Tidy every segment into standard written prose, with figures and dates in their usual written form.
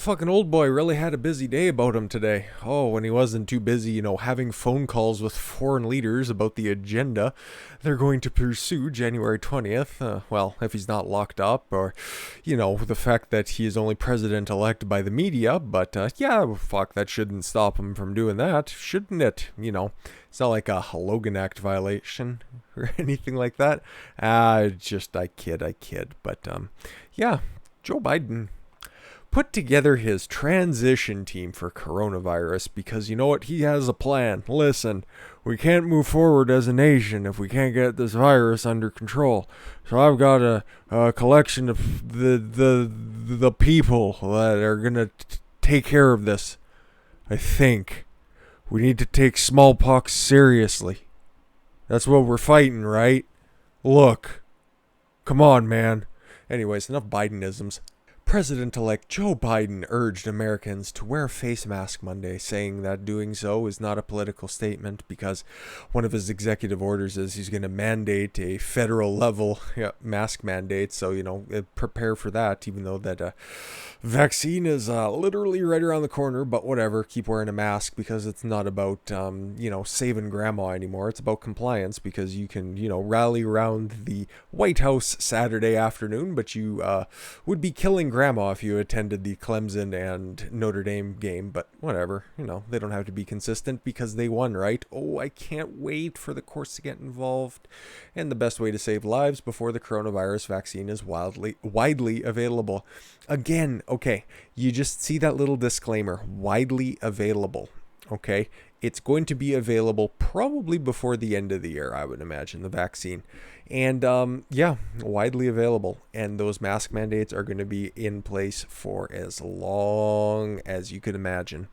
Fucking old boy really had a busy day about him today. Oh, when he wasn't too busy, having phone calls with foreign leaders about the agenda they're going to pursue January 20th. Well, if he's not locked up, or, the fact that he is only president elect by the media. But, yeah, fuck, that shouldn't stop him from doing that, shouldn't it? It's not like a Logan Act violation or anything like that. I kid. But, yeah, Joe Biden put together his transition team for coronavirus because you know what? He has a plan. Listen, we can't move forward as a nation if we can't get this virus under control. So I've got a collection of the people that are gonna take care of this. I think we need to take smallpox seriously. That's what we're fighting, right? Look, come on, man. Anyways, enough Bidenisms. President-elect Joe Biden urged Americans to wear a face mask Monday, saying that doing so is not a political statement because one of his executive orders is he's going to mandate a federal level mask mandate. So, prepare for that, even though that vaccine is literally right around the corner. But whatever, keep wearing a mask because it's not about, saving grandma anymore. It's about compliance because you can, rally around the White House Saturday afternoon, but you would be killing grandma if you attended the Clemson and Notre Dame game. But whatever, they don't have to be consistent because they won, right? Oh, I can't wait for the courts to get involved. And the best way to save lives before the coronavirus vaccine is widely available. Again, okay, you just see that little disclaimer, widely available. Okay, it's going to be available probably before the end of the year, I would imagine, the vaccine. And widely available. And those mask mandates are going to be in place for as long as you could imagine.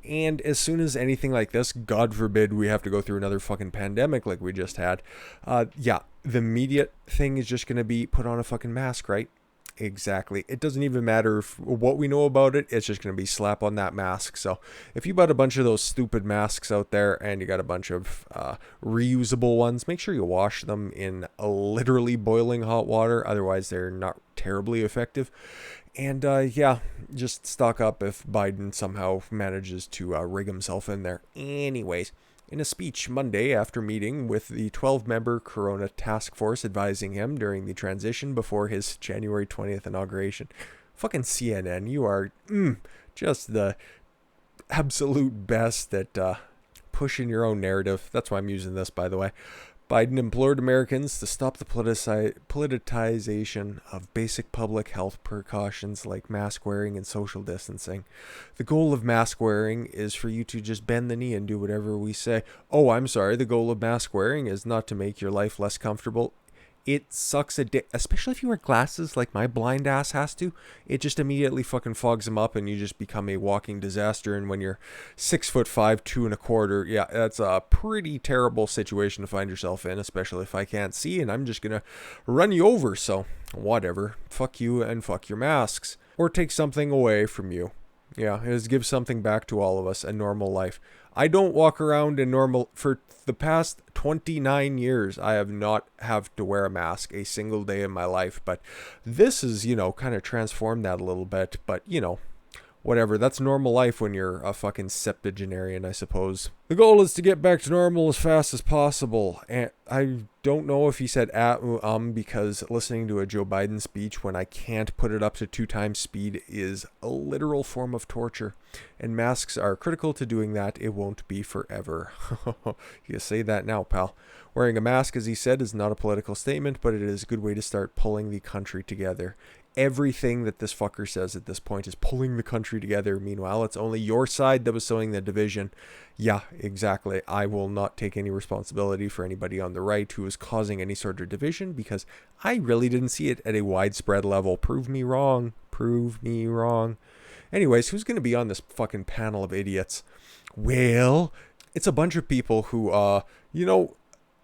And as soon as anything like this, God forbid we have to go through another fucking pandemic like we just had, the immediate thing is just going to be put on a fucking mask, right? Exactly. It doesn't even matter what we know about it. It's just going to be slap on that mask. So if you bought a bunch of those stupid masks out there and you got a bunch of reusable ones, make sure you wash them in literally boiling hot water. Otherwise, they're not terribly effective. And just stock up if Biden somehow manages to rig himself in there. Anyways. In a speech Monday after meeting with the 12-member Corona Taskforce advising him during the transition before his January 20th inauguration. Fucking CNN, you are just the absolute best at pushing your own narrative. That's why I'm using this, by the way. Biden implored Americans to stop the politicization of basic public health precautions like mask wearing and social distancing. The goal of mask wearing is for you to just bend the knee and do whatever we say. Oh, I'm sorry. The goal of mask wearing is not to make your life less comfortable. It sucks a dick, especially if you wear glasses like my blind ass has to. It just immediately fucking fogs them up and you just become a walking disaster. And when you're 6'5", 2.25, that's a pretty terrible situation to find yourself in, especially if I can't see and I'm just gonna run you over. So whatever, fuck you and fuck your masks, or take something away from you. Yeah, it is give something back to all of us, a normal life. I don't walk around in normal for the past 29 years. I have not have to wear a mask a single day in my life, but this is, kind of transformed that a little bit, but whatever. That's normal life when you're a fucking septuagenarian, I suppose. The goal is to get back to normal as fast as possible. And I don't know if he said because listening to a Joe Biden speech when I can't put it up to 2 times speed is a literal form of torture. And masks are critical to doing that. It won't be forever. You say that now, pal. Wearing a mask, as he said, is not a political statement, but it is a good way to start pulling the country together. Everything that this fucker says at this point is pulling the country together. Meanwhile, it's only your side that was sowing the division. Yeah, exactly. I will not take any responsibility for anybody on the right who is causing any sort of division because I really didn't see it at a widespread level. Prove me wrong. Prove me wrong. Anyways, who's going to be on this fucking panel of idiots? Well, it's a bunch of people who,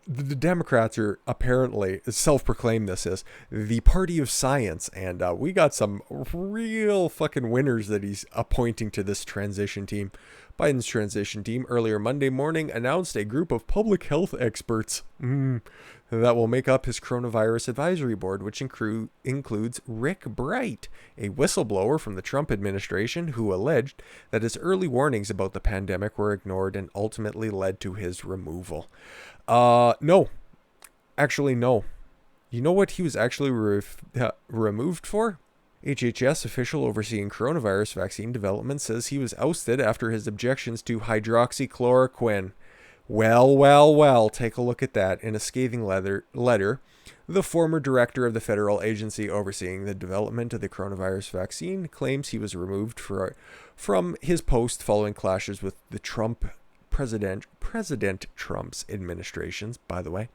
the Democrats are apparently, self-proclaimed this is, the party of science. And we got some real fucking winners that he's appointing to this transition team. Biden's transition team earlier Monday morning announced a group of public health experts That will make up his coronavirus advisory board, which includes Rick Bright, a whistleblower from the Trump administration who alleged that his early warnings about the pandemic were ignored and ultimately led to his removal. No. Actually, no. You know what he was actually removed for? HHS official overseeing coronavirus vaccine development says he was ousted after his objections to hydroxychloroquine. Well, take a look at that. In a scathing letter, the former director of the federal agency overseeing the development of the coronavirus vaccine claims he was removed from his post following clashes with the President Trump's administrations, by the way,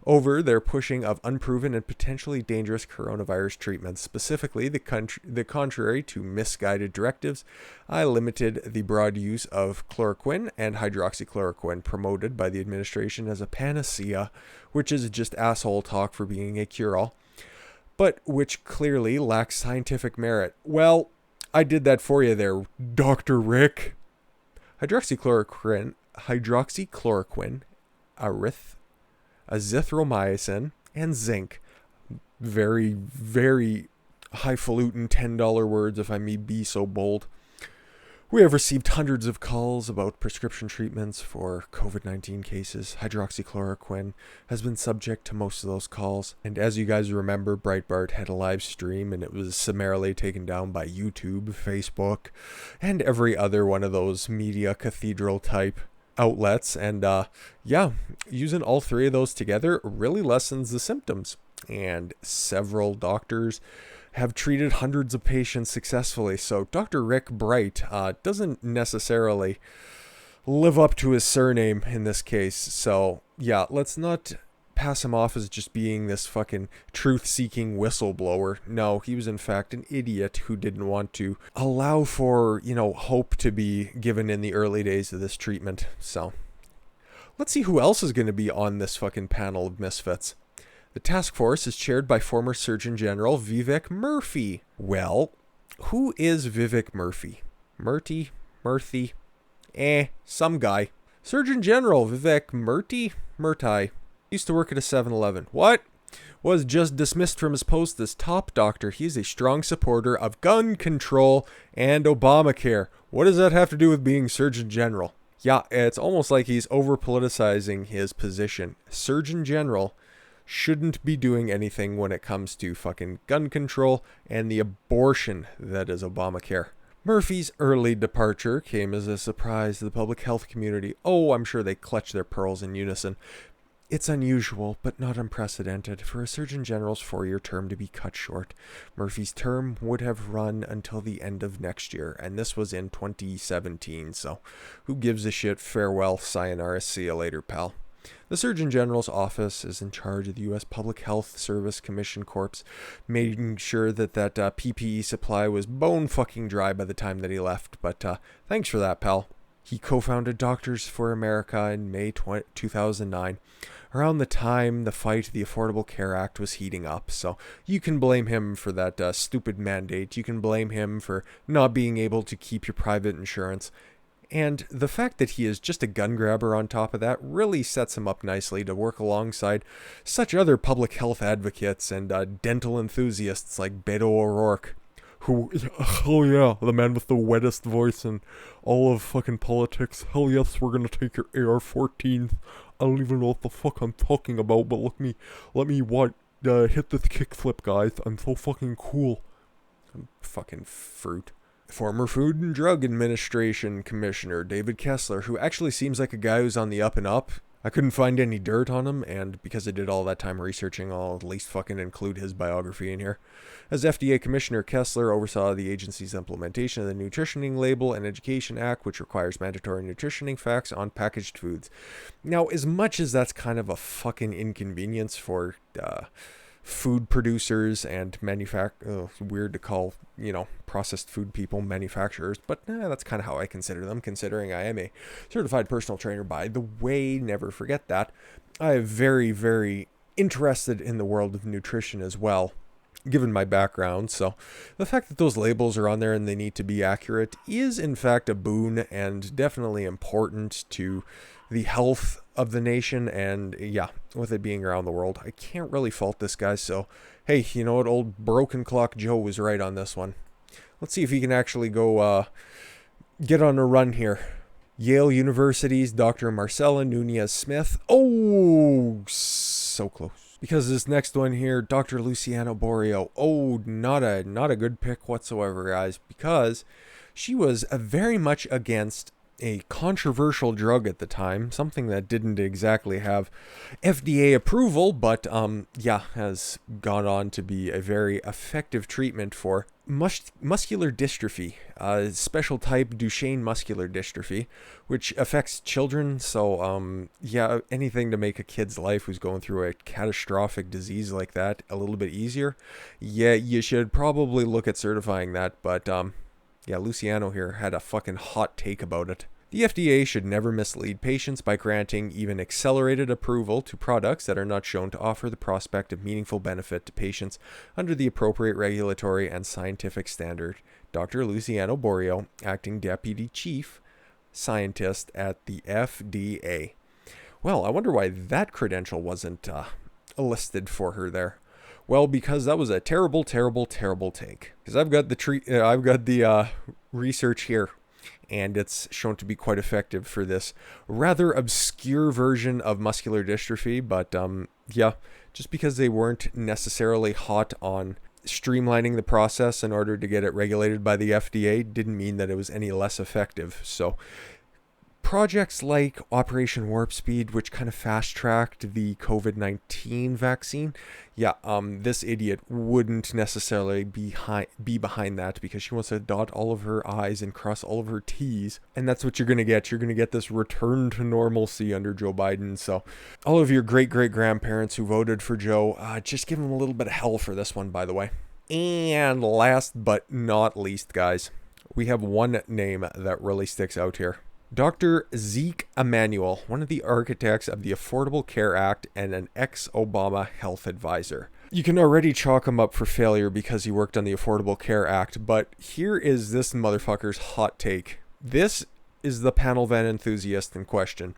over their pushing of unproven and potentially dangerous coronavirus treatments. Specifically, the contrary to misguided directives, I limited the broad use of chloroquine and hydroxychloroquine promoted by the administration as a panacea, which is just asshole talk for being a cure-all, but which clearly lacks scientific merit. Well, I did that for you there, Dr. Rick. Hydroxychloroquine, azithromycin, and zinc. Very, very highfalutin $10 words, if I may be so bold. We have received hundreds of calls about prescription treatments for COVID-19 cases. Hydroxychloroquine has been subject to most of those calls. And as you guys remember, Breitbart had a live stream and it was summarily taken down by YouTube, Facebook, and every other one of those media cathedral type outlets. And using all three of those together really lessens the symptoms. And several doctors have treated hundreds of patients successfully. So Dr. Rick Bright doesn't necessarily live up to his surname in this case. So yeah, let's not pass him off as just being this fucking truth-seeking whistleblower. No, he was in fact an idiot who didn't want to allow for, hope to be given in the early days of this treatment. So let's see who else is going to be on this fucking panel of misfits. The Taskforce is chaired by former Surgeon General Vivek Murthy. Well, who is Vivek Murthy? Murthy? Some guy. Surgeon General Vivek Murthy used to work at a 7-Eleven. What? Was just dismissed from his post as top doctor. He's a strong supporter of gun control and Obamacare. What does that have to do with being Surgeon General? Yeah, it's almost like he's over-politicizing his position. Surgeon General shouldn't be doing anything when it comes to fucking gun control and the abortion that is Obamacare. Murphy's early departure came as a surprise to the public health community. Oh, I'm sure they clutched their pearls in unison. It's unusual, but not unprecedented, for a Surgeon General's 4-year term to be cut short. Murphy's term would have run until the end of next year, and this was in 2017, so who gives a shit? Farewell, sayonara, see you later, pal. The Surgeon General's office is in charge of the U.S. Public Health Service Commission Corps, making sure that PPE supply was bone fucking dry by the time that he left, but thanks for that, pal. He co-founded Doctors for America in May 2009, around the time the fight the Affordable Care Act was heating up, so you can blame him for that stupid mandate. You can blame him for not being able to keep your private insurance. And the fact that he is just a gun grabber on top of that really sets him up nicely to work alongside such other public health advocates and dental enthusiasts like Beto O'Rourke, who, hell yeah, the man with the wettest voice in all of fucking politics. Hell yes, we're gonna take your AR-14. I don't even know what the fuck I'm talking about, but let me hit this kickflip, guys. I'm so fucking cool. I'm fucking fruit. Former Food and Drug Administration Commissioner David Kessler, who actually seems like a guy who's on the up and up. I couldn't find any dirt on him, and because I did all that time researching, I'll at least fucking include his biography in here. As FDA Commissioner, Kessler oversaw the agency's implementation of the Nutritioning Label and Education Act, which requires mandatory nutritioning facts on packaged foods. Now, as much as that's kind of a fucking inconvenience for food producers and weird to call, processed food people manufacturers, but that's kind of how I consider them, considering I am a certified personal trainer, by the way. Never forget that. I am very, very interested in the world of nutrition as well. given my background. So the fact that those labels are on there and they need to be accurate is in fact a boon and definitely important to the health of the nation. And yeah, with it being around the world, I can't really fault this guy. So hey, you know what, old broken clock Joe was right on this one. Let's see if he can actually go get on a run here. Yale University's Dr. Marcella Nunez Smith. Oh, so close. Because this next one here, Dr. Luciano Borio. Oh, not a good pick whatsoever, guys. Because she was very much against a controversial drug at the time, something that didn't exactly have FDA approval, but yeah, has gone on to be a very effective treatment for muscular dystrophy, special type Duchenne muscular dystrophy, which affects children. So yeah, anything to make a kid's life who's going through a catastrophic disease like that a little bit easier. Yeah, you should probably look at certifying that, but yeah, Luciano here had a fucking hot take about it. The FDA should never mislead patients by granting even accelerated approval to products that are not shown to offer the prospect of meaningful benefit to patients under the appropriate regulatory and scientific standard. Dr. Luciano Borio, Acting Deputy Chief Scientist at the FDA. Well, I wonder why that credential wasn't listed for her there. Well, because that was a terrible take. Because I've got the research here, and it's shown to be quite effective for this rather obscure version of muscular dystrophy. But yeah, just because they weren't necessarily hot on streamlining the process in order to get it regulated by the FDA didn't mean that it was any less effective. So projects like Operation Warp Speed, which kind of fast-tracked the COVID-19 vaccine, yeah, this idiot wouldn't necessarily be behind that because she wants to dot all of her I's and cross all of her T's. And that's what you're going to get. You're going to get this return to normalcy under Joe Biden. So all of your great-great-grandparents who voted for Joe, just give them a little bit of hell for this one, by the way. And last but not least, guys, we have one name that really sticks out here. Dr. Zeke Emanuel, one of the architects of the Affordable Care Act and an ex-Obama health advisor. You can already chalk him up for failure because he worked on the Affordable Care Act, but here is this motherfucker's hot take. This is the panel van enthusiast in question.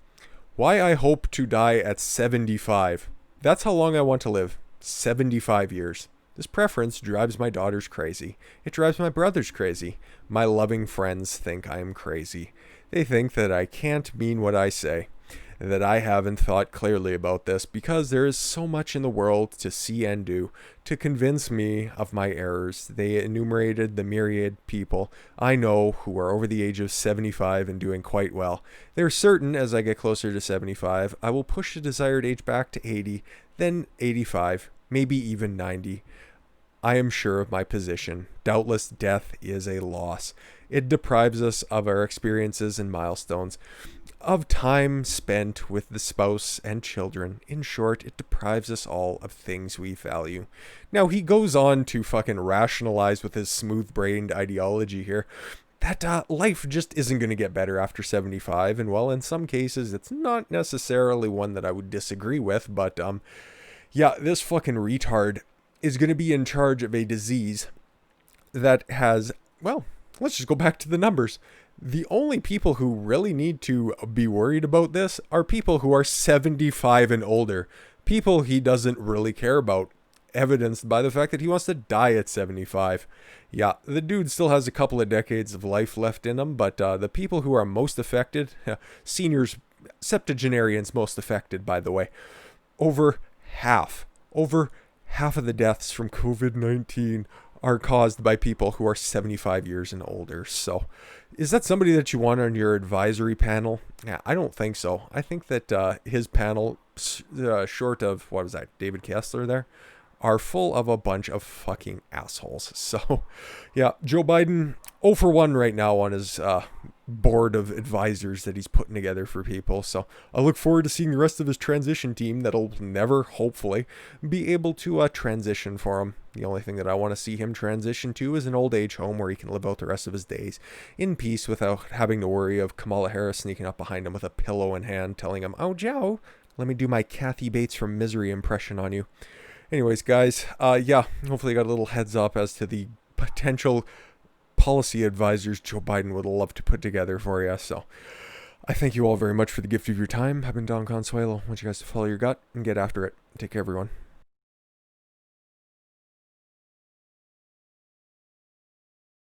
Why I hope to die at 75. That's how long I want to live. 75 years. This preference drives my daughters crazy. It drives my brothers crazy. My loving friends think I am crazy. They think that I can't mean what I say, that I haven't thought clearly about this because there is so much in the world to see and do to convince me of my errors. They enumerated the myriad people I know who are over the age of 75 and doing quite well. They're certain as I get closer to 75, I will push the desired age back to 80, then 85, maybe even 90. I am sure of my position. Doubtless death is a loss. It deprives us of our experiences and milestones, of time spent with the spouse and children. In short, it deprives us all of things we value. Now, he goes on to fucking rationalize with his smooth-brained ideology here that life just isn't going to get better after 75. And well, in some cases, it's not necessarily one that I would disagree with. But yeah, this fucking retard is going to be in charge of a disease that has, well, let's just go back to the numbers. The only people who really need to be worried about this are people who are 75 and older. People he doesn't really care about, evidenced by the fact that he wants to die at 75. Yeah, the dude still has a couple of decades of life left in him, but the people who are most affected, seniors, septuagenarians most affected, by the way, over half of the deaths from COVID-19 are caused by people who are 75 years and older. So is that somebody that you want on your advisory panel? Yeah, I don't think so. I think that his panel, short of, what was that, David Kessler there, are full of a bunch of fucking assholes. So yeah, Joe Biden 0 for 1 right now on his board of advisors that he's putting together for people. So I look forward to seeing the rest of his transition team that'll never, hopefully, be able to transition for him. The only thing that I want to see him transition to is an old age home where he can live out the rest of his days in peace without having to worry of Kamala Harris sneaking up behind him with a pillow in hand telling him, "Oh, Joe, let me do my Kathy Bates from Misery impression on you." Anyways, guys, yeah, hopefully you got a little heads up as to the potential policy advisors Joe Biden would love to put together for you. So I thank you all very much for the gift of your time. I've been Don Consuelo. I want you guys to follow your gut and get after it. Take care, everyone.